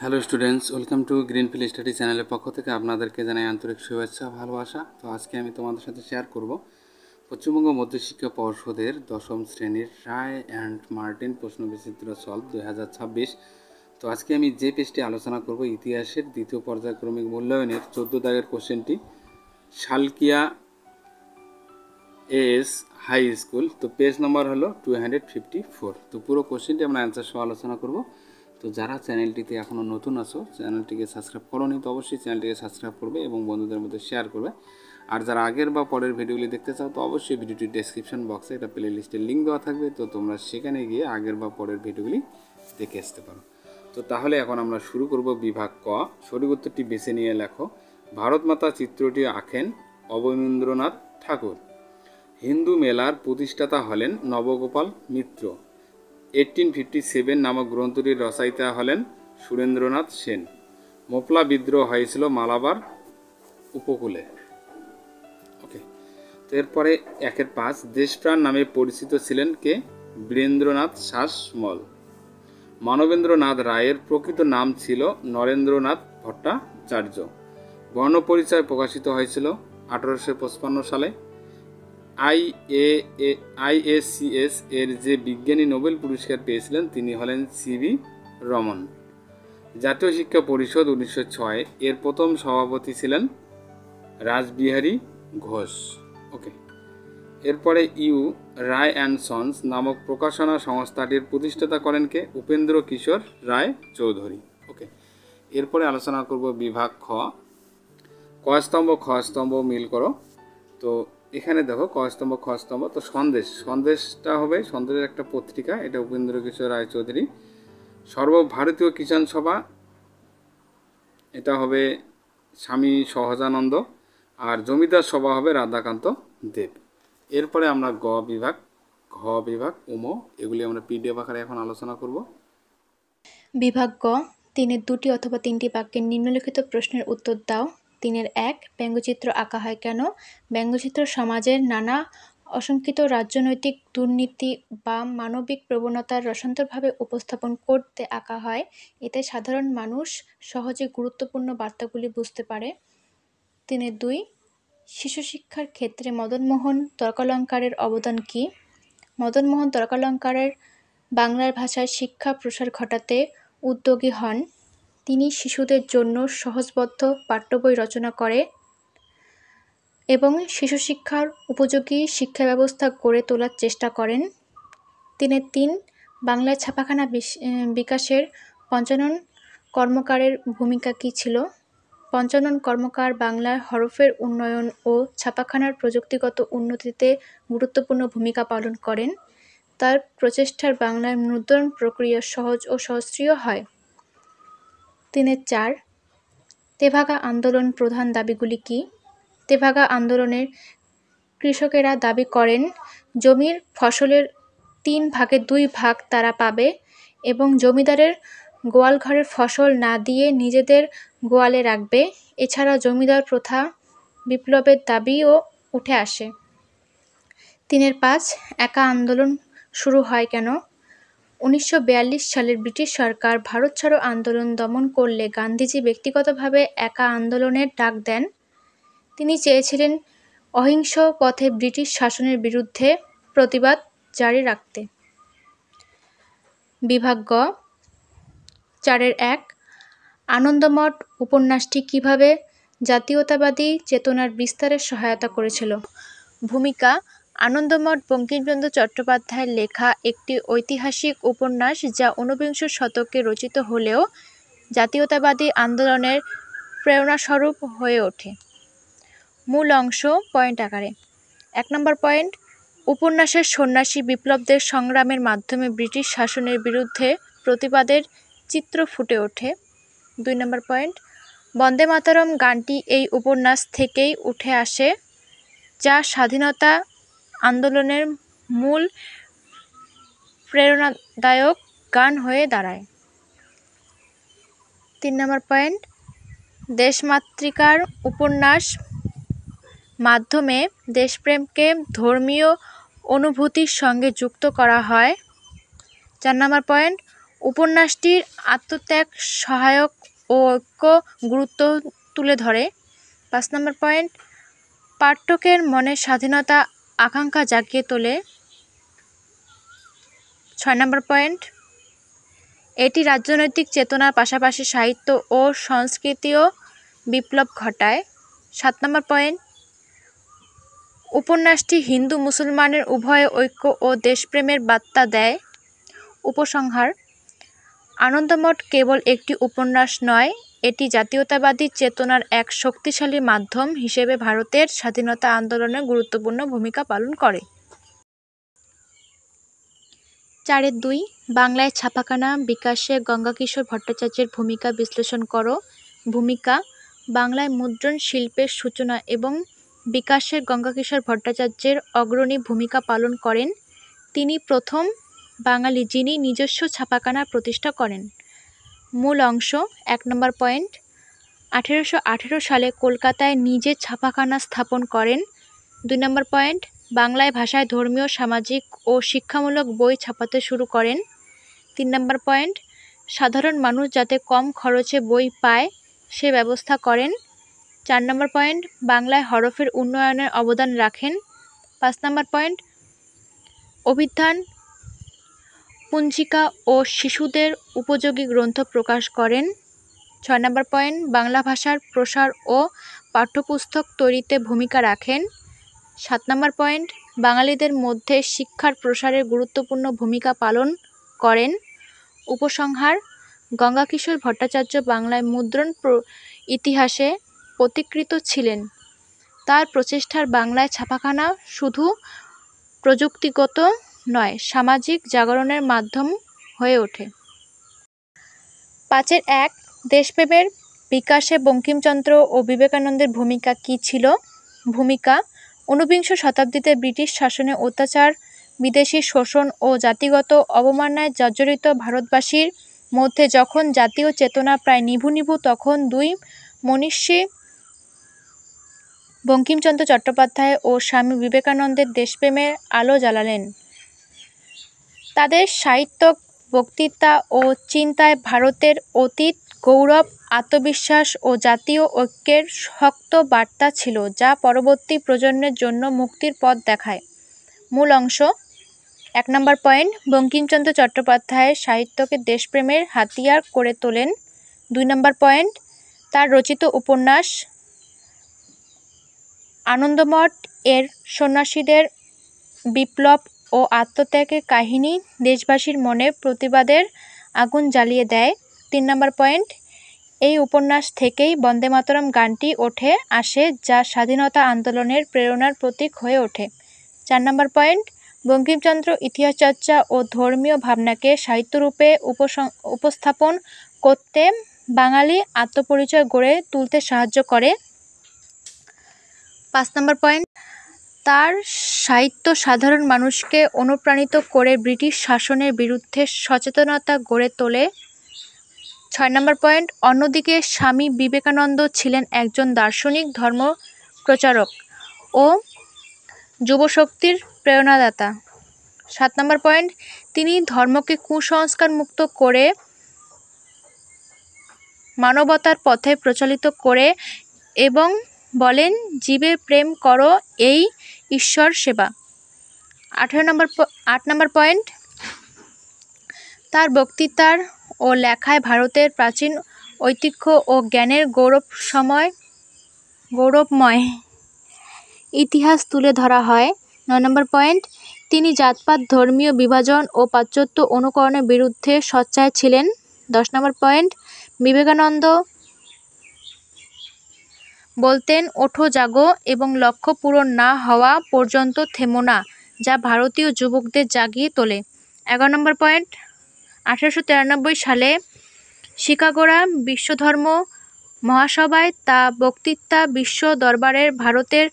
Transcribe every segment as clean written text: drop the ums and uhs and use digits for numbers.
Hello students, welcome to greenfield study চ্যানেলের পক্ষ থেকে আপনাদেরকে জানাই আন্তরিক শুভেচ্ছা ভালোবাসা। তো আজকে আমি তোমাদের সাথে শেয়ার করব পশ্চিমবঙ্গ মধ্যশিক্ষা পর্ষদের দশম শ্রেণীর রায় অ্যান্ড মার্টিন প্রশ্নবিচিত্র সলভ 2026। তো আজকে আমি যে পেজটি আলোচনা করব ইতিহাসের দ্বিতীয় পর্যায়ক্রমিক মূল্যায়নের 14 দাগের কোশ্চেনটি শালকিয়া এস হাই স্কুল। তো পেজ নাম্বার হলো 254। তো পুরো কোশ্চেনটি আমরা অ্যান্সার সহ আলোচনা করব। তো যারা চ্যানেলটিতে এখনও নতুন আছো, চ্যানেলটিকে সাবস্ক্রাইব করোনি, তো অবশ্যই চ্যানেলটিকে সাবস্ক্রাইব করবে এবং বন্ধুদের মধ্যে শেয়ার করবে। আর যারা আগের বা পরের ভিডিওগুলি দেখতে চাও, তো অবশ্যই ভিডিওটির ডেসক্রিপশন বক্সে একটা প্লে লিস্টের লিঙ্ক দেওয়া থাকবে, তো তোমরা সেখানে গিয়ে আগের বা পরের ভিডিওগুলি দেখে আসতে পারো। তো তাহলে এখন আমরা শুরু করব বিভাগ ক। সঠিক উত্তরটি বেছে নিয়ে লেখো। ভারত মাতা চিত্রটি আঁকেন অবনীন্দ্রনাথ ঠাকুর। হিন্দু মেলার প্রতিষ্ঠাতা হলেন নবগোপাল মিত্র। 1857 নামক গ্রন্থটির রচয়িতা হলেন সুরেন্দ্রনাথ সেন। মোপলা বিদ্রোহ হয়েছিল মালাবার উপকূলে। ওকে, তো এরপরে 1-5 দেশপ্রাণ নামে পরিচিত ছিলেন কে? বীরেন্দ্রনাথ শাসমল। মানবেন্দ্রনাথ রায়ের প্রকৃত নাম ছিল নরেন্দ্রনাথ ভট্টাচার্য। বর্ণপরিচয় প্রকাশিত হয়েছিল 1855 সালে। আইএসিএস এর যে বিজ্ঞানী নোবেল পুরস্কার পেয়েছিলেন তিনি হলেন সিভি রমন। জাতীয় শিক্ষা পরিষদ 1906 এর প্রথম সভাপতি ছিলেন রাসবিহারী ঘোষ। ওকে, এরপরে ইউ রায় অ্যান্ড সন্স নামক প্রকাশনা সংস্থাটির প্রতিষ্ঠাতা করেন কে? উপেন্দ্র কিশোর রায় চৌধুরী। ওকে, এরপরে আলোচনা করব বিভাগ খ। ক স্তম্ভ খ স্তম্ভ মিল করো। তো এখানে দেখো ক স্তম্ভ খ স্তম্ভ। তো সন্দেশটা হবে সন্দেশের একটা পত্রিকা, এটা উপেন্দ্র কিশোর রায় চৌধুরী। সর্বভারতীয় কিষাণ সভা, এটা হবে স্বামী সহজানন্দ। আর জমিদার সভা হবে রাধাকান্ত দেব। এরপরে আমরা গ বিভাগ, ঘ বিভাগ, উম, এগুলি আমরা পিডিএফ আকারে এখন আলোচনা করব। বিভাগ গ, 3-2 অথবা 3টি বাক্যের নিম্নলিখিত প্রশ্নের উত্তর দাও। 3-1 ব্যঙ্গচিত্র আঁকা হয় কেন? ব্যঙ্গচিত্র সমাজের নানা অশঙ্কিত রাজনৈতিক দুর্নীতি বা মানবিক প্রবণতার রসান্তরভাবে উপস্থাপন করতে আঁকা হয়। এতে সাধারণ মানুষ সহজে গুরুত্বপূর্ণ বার্তাগুলি বুঝতে পারে। 3-2 শিশু শিক্ষার ক্ষেত্রে মদনমোহন তর্কালঙ্কারের অবদান কী? মদনমোহন তর্কালঙ্কারের বাংলার ভাষায় শিক্ষা প্রসার ঘটাতে উদ্যোগী হন। তিনি শিশুদের জন্য সহজবোধ্য পাঠ্যবই রচনা করে এবং শিশু শিক্ষার উপযোগী শিক্ষা ব্যবস্থা গড়ে তোলার চেষ্টা করেন। 3-3 বাংলার ছাপাখানা বিকাশের পঞ্চানন কর্মকারের ভূমিকা কী ছিল? পঞ্চানন কর্মকার বাংলার হরফের উন্নয়ন ও ছাপাখানার প্রযুক্তিগত উন্নতিতে গুরুত্বপূর্ণ ভূমিকা পালন করেন। তার প্রচেষ্টার বাংলার মুদ্রণ প্রক্রিয়া সহজ ও সহস্রীয় হয়। 3-4 তেভাগা আন্দোলন প্রধান দাবিগুলি কী? তেভাগা আন্দোলনের কৃষকেরা দাবি করেন জমির ফসলের 3/2 ভাগ তারা পাবে এবং জমিদারের গোয়ালঘরের ফসল না দিয়ে নিজেদের গোয়ালে রাখবে। এছাড়া জমিদার প্রথা বিপ্লবের দাবিও উঠে আসে। 3-5 একা আন্দোলন শুরু হয় কেন? 1942 সালের ব্রিটিশ সরকার ভারত ছাড়ো আন্দোলন দমন করলে গান্ধীজি ব্যক্তিগতভাবে একা আন্দোলনের ডাক দেন। তিনি চেয়েছিলেন অহিংস পথে ব্রিটিশ শাসনের বিরুদ্ধে প্রতিবাদ জারি রাখতে। বিভাগ গ 4-1 আনন্দমঠ উপন্যাসটি কিভাবে জাতীয়তাবাদী চেতনার বিস্তারে সহায়তা করেছিল? ভূমিকা: আনন্দমঠ বঙ্কিমচন্দ্র চট্টোপাধ্যায়ের লেখা একটি ঐতিহাসিক উপন্যাস যা ঊনবিংশ শতকে রচিত হলেও জাতীয়তাবাদী আন্দোলনের প্রেরণাস্বরূপ হয়ে ওঠে। মূল অংশ পয়েন্ট আকারে। 1 নম্বর পয়েন্ট, উপন্যাসের সন্ন্যাসী বিপ্লবদের সংগ্রামের মাধ্যমে ব্রিটিশ শাসনের বিরুদ্ধে প্রতিবাদের চিত্র ফুটে ওঠে। 2 নম্বর পয়েন্ট, বন্দে মাতরম গানটি এই উপন্যাস থেকেই উঠে আসে, যা স্বাধীনতা আন্দোলনের মূল প্রেরণাদায়ক গান হয়ে দাঁড়ায়। 3 নম্বর পয়েন্ট, দেশমাতৃকার উপন্যাস মাধ্যমে দেশপ্রেমকে ধর্মীয় অনুভূতির সঙ্গে যুক্ত করা হয়। 4 নম্বর পয়েন্ট, উপন্যাসটির আত্মত্যাগ, সহায়ক ও ঐক্য গুরুত্ব তুলে ধরে। 5 নম্বর পয়েন্ট, পাঠকের মনে স্বাধীনতা আকাঙ্ক্ষা জাগিয়ে তোলে। 6 নম্বর পয়েন্ট, এটি রাজনৈতিক চেতনার পাশাপাশি সাহিত্য ও সংস্কৃতিও বিপ্লব ঘটায়। 7 নম্বর পয়েন্ট, উপন্যাসটি হিন্দু মুসলমানের উভয় ঐক্য ও দেশপ্রেমের বার্তা দেয়। উপসংহার, আনন্দমঠ কেবল একটি উপন্যাস নয়, এটি জাতীয়তাবাদী চেতনার এক শক্তিশালী মাধ্যম হিসেবে ভারতের স্বাধীনতা আন্দোলনে গুরুত্বপূর্ণ ভূমিকা পালন করে। 4.2 বাংলায় ছাপাখানা বিকাশে গঙ্গাকিশোর ভট্টাচার্যের ভূমিকা বিশ্লেষণ করো। ভূমিকা, বাংলায় মুদ্রণ শিল্পের সূচনা এবং বিকাশে গঙ্গাকিশোর ভট্টাচার্যের অগ্রণী ভূমিকা পালন করেন। তিনি প্রথম বাঙালি যিনি নিজস্ব ছাপাখানা প্রতিষ্ঠা করেন। মূল অংশ। 1 নম্বর পয়েন্ট, 1818 সালে কলকাতায় নিজে ছাপাখানা স্থাপন করেন। 2 নম্বর পয়েন্ট, বাংলায় ভাষায় ধর্মীয়, সামাজিক ও শিক্ষামূলক বই ছাপাতে শুরু করেন। 3 নম্বর পয়েন্ট, সাধারণ মানুষ যাতে কম খরচে বই পায় সে ব্যবস্থা করেন। 4 নম্বর পয়েন্ট, বাংলায় হরফের উন্নয়নের অবদান রাখেন। 5 নম্বর পয়েন্ট, অভিধান, পঞ্জিকা ও শিশুদের উপযোগী গ্রন্থ প্রকাশ করেন। 6 নম্বর পয়েন্ট, বাংলা ভাষার প্রসার ও পাঠ্যপুস্তক তৈরিতে ভূমিকা রাখেন। 7 নম্বর পয়েন্ট, বাঙালিদের মধ্যে শিক্ষার প্রসারে গুরুত্বপূর্ণ ভূমিকা পালন করেন। উপসংহার, গঙ্গাকিশোর ভট্টাচার্য বাংলায় মুদ্রণ ইতিহাসে পথিকৃৎ ছিলেন। তার প্রচেষ্টার বাংলায় ছাপাখানা শুধু প্রযুক্তিগত নয়, সামাজিক জাগরণের মাধ্যম হয়ে ওঠে। 5.1 দেশপ্রেমের বিকাশে বঙ্কিমচন্দ্র ও বিবেকানন্দের ভূমিকা কী ছিল? ভূমিকা, ঊনবিংশ শতাব্দীতে ব্রিটিশ শাসনের অত্যাচার, বিদেশি শোষণ ও জাতিগত অবমাননায় জর্জরিত ভারতবাসীর মধ্যে যখন জাতীয় চেতনা প্রায় নিভু নিভু তখন দুই মনীষী বঙ্কিমচন্দ্র চট্টোপাধ্যায় ও স্বামী বিবেকানন্দের দেশপ্রেমের আলো জ্বালালেন। তাদের সাহিত্য, বক্তৃতা ও চিন্তায় ভারতের অতীত গৌরব, আত্মবিশ্বাস ও জাতীয় ঐক্যের শক্ত বার্তা ছিল যা পরবর্তী প্রজন্মের জন্য মুক্তির পথ দেখায়। মূল অংশ। 1 নম্বর পয়েন্ট, বঙ্কিমচন্দ্র চট্টোপাধ্যায় সাহিত্যকে দেশপ্রেমের হাতিয়ার করে তোলেন। 2 নম্বর পয়েন্ট, তার রচিত উপন্যাস আনন্দমঠ এর সন্ন্যাসীদের বিপ্লব ও আত্মত্যাগের কাহিনী দেশবাসীর মনে প্রতিবাদের আগুন জ্বালিয়ে দেয়। 3 নম্বর পয়েন্ট, এই উপন্যাস থেকেই বন্দে মাতরম গানটি উঠে আসে যা স্বাধীনতা আন্দোলনের প্রেরণার প্রতীক হয়ে ওঠে। 4 নম্বর পয়েন্ট, বঙ্কিমচন্দ্র ইতিহাস চর্চা ও ধর্মীয় ভাবনাকে সাহিত্যরূপে উপস্থাপন করতে বাঙালি আত্মপরিচয় গড়ে তুলতে সাহায্য করে। 5 নম্বর পয়েন্ট, তার সাহিত্য সাধারণ মানুষকে অনুপ্রাণিত করে ব্রিটিশ শাসনের বিরুদ্ধে সচেতনতা গড়ে তোলে। 6 নম্বর পয়েন্ট, অন্যদিকে স্বামী বিবেকানন্দ ছিলেন একজন দার্শনিক, ধর্মপ্রচারক ও যুবশক্তির প্রেরণাদাতা। 7 নম্বর পয়েন্ট, তিনি ধর্মকে কুসংস্কার মুক্ত করে মানবতার পথে প্রচালিত করে এবং বলেন জীবে প্রেম করো, এই ঈশ্বর সেবা। 8 নম্বর পয়েন্ট, তার বক্তৃতার ও লেখায় ভারতের প্রাচীন ঐতিহ্য ও জ্ঞানের গৌরবময় ইতিহাস তুলে ধরা হয়। 9 নম্বর পয়েন্ট, তিনি জাতপাত, ধর্মীয় বিভাজন ও পাশ্চাত্য অনুকরণের বিরুদ্ধে সোচ্চার ছিলেন। 10 নম্বর পয়েন্ট, বিবেকানন্দ বলতেন ওঠো জাগো এবং লক্ষ্য পূরণ না হওয়া পর্যন্ত থেমো না, যা ভারতীয় যুবকদের জাগিয়ে তোলে। 11 নম্বর পয়েন্ট, 1893 সালে শিকাগোরা বিশ্বধর্ম মহাসভায় তা বক্তৃতা বিশ্ব দরবারে ভারতের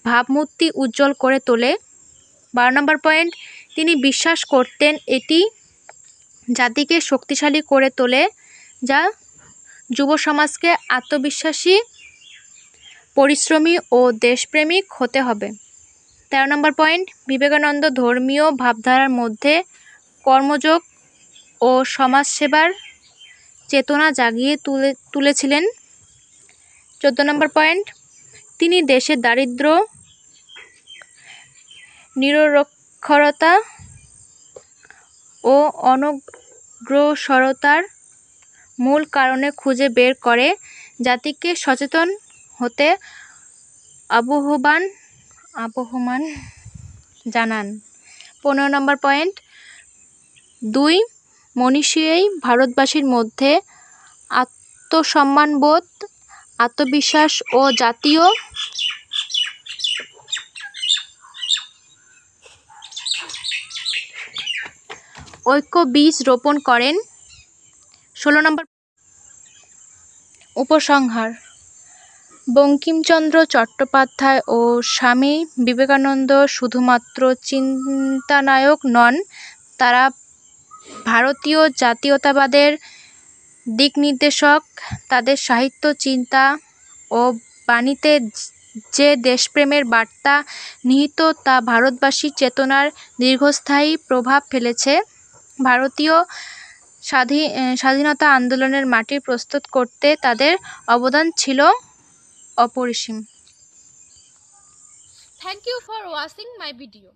ভাবমূর্তি উজ্জ্বল করে তোলে। 12 নম্বর পয়েন্ট, তিনি বিশ্বাস করতেন এটি জাতিকে শক্তিশালী করে তোলে যা যুব সমাজকে আত্মবিশ্বাসী, পরিশ্রমী ও দেশপ্রেমিক হতে হবে। 13 নম্বর পয়েন্ট, বিবেকানন্দ ধর্মীয় ভাবধারার মধ্যে কর্মযোগ ও সমাজসেবার চেতনা জাগিয়ে তুলেছিলেন। 14 নম্বর পয়েন্ট, তিনি দেশের দারিদ্র্য নিরক্ষরতা ও অনগ্রসরতার মূল কারণে খুঁজে বের করে জাতিকে সচেতন হতে আহ্বান জানান। 15 নম্বর পয়েন্ট, 2 মনীষীই ভারতবাসীর মধ্যে আত্মসম্মানবোধ, আত্মবিশ্বাস ও জাতীয় ঐক্য বীজ রোপণ করেন। 16 নম্বর উপসংহার, বঙ্কিমচন্দ্র চট্টোপাধ্যায় ও স্বামী বিবেকানন্দ শুধুমাত্র চিন্তানায়ক নন, তারা ভারতীয় জাতীয়তাবাদের দিকনির্দেশক। তাদের সাহিত্য, চিন্তা ও বাণীতে যে দেশপ্রেমের বার্তা নিহিত তা ভারতবাসীর চেতনার দীর্ঘস্থায়ী প্রভাব ফেলেছে। ভারতীয় স্বাধীনতা আন্দোলনের মাটি প্রস্তুত করতে তাদের অবদান ছিল অপরিসীম। Thank you for watching my video.